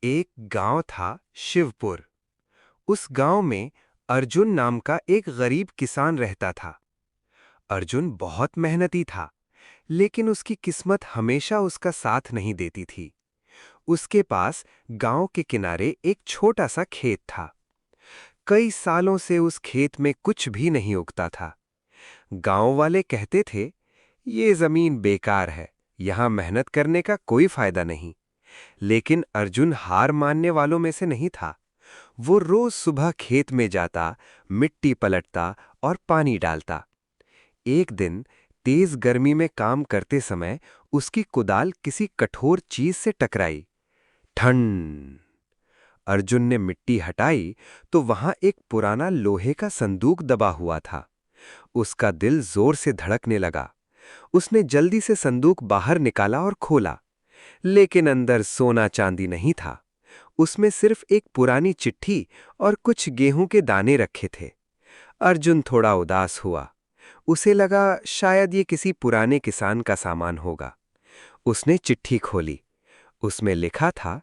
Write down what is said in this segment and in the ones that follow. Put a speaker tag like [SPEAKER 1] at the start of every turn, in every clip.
[SPEAKER 1] एक गांव था शिवपुर। उस गांव में अर्जुन नाम का एक गरीब किसान रहता था। अर्जुन बहुत मेहनती था, लेकिन उसकी किस्मत हमेशा उसका साथ नहीं देती थी। उसके पास गांव के किनारे एक छोटा सा खेत था। कई सालों से उस खेत में कुछ भी नहीं उगता था। गांव वाले कहते थे, ये जमीन बेकार है, यहां मेहनत करने का कोई फायदा नहीं। लेकिन अर्जुन हार मानने वालों में से नहीं था। वो रोज सुबह खेत में जाता, मिट्टी पलटता और पानी डालता। एक दिन तेज गर्मी में काम करते समय उसकी कुदाल किसी कठोर चीज से टकराई। ठन! अर्जुन ने मिट्टी हटाई तो वहां एक पुराना लोहे का संदूक दबा हुआ था। उसका दिल जोर से धड़कने लगा। उसने जल्दी से संदूक बाहर निकाला और खोला, लेकिन अंदर सोना चांदी नहीं था। उसमें सिर्फ एक पुरानी चिट्ठी और कुछ गेहूं के दाने रखे थे। अर्जुन थोड़ा उदास हुआ। उसे लगा शायद ये किसी पुराने किसान का सामान होगा। उसने चिट्ठी खोली। उसमें लिखा था,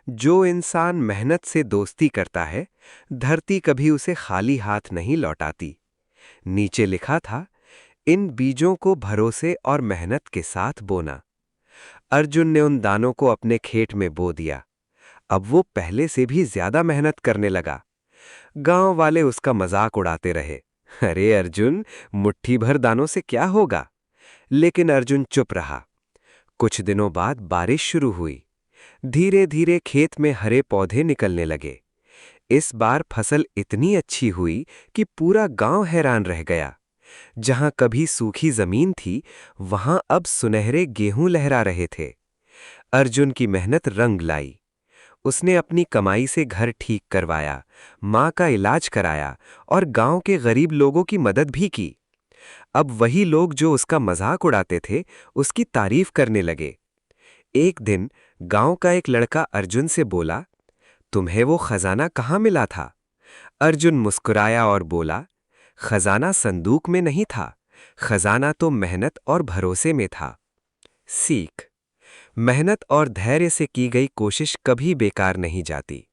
[SPEAKER 1] जो इंसान मेहनत से दोस्ती करता है, धरती कभी उसे खाली हाथ नहीं लौटाती। नीचे लिखा था, इन बीजों को भरोसे और मेहनत के साथ बोना। अर्जुन ने उन दानों को अपने खेत में बो दिया। अब वो पहले से भी ज्यादा मेहनत करने लगा। गांव वाले उसका मजाक उड़ाते रहे। अरे अर्जुन, मुट्ठी भर दानों से क्या होगा? लेकिन अर्जुन चुप रहा। कुछ दिनों बाद बारिश शुरू हुई। धीरे धीरे खेत में हरे पौधे निकलने लगे। इस बार फसल इतनी अच्छी हुई कि पूरा गांव हैरान रह गया। जहां कभी सूखी जमीन थी, वहां अब सुनहरे गेहूं लहरा रहे थे। अर्जुन की मेहनत रंग लाई। उसने अपनी कमाई से घर ठीक करवाया, मां का इलाज कराया और गांव के गरीब लोगों की मदद भी की। अब वही लोग जो उसका मजाक उड़ाते थे, उसकी तारीफ करने लगे। एक दिन गांव का एक लड़का अर्जुन से बोला, तुम्हें वो खजाना कहाँ मिला था? अर्जुन मुस्कुराया और बोला, खजाना संदूक में नहीं था, खजाना तो मेहनत और भरोसे में था। सीख: मेहनत और धैर्य से की गई कोशिश कभी बेकार नहीं जाती।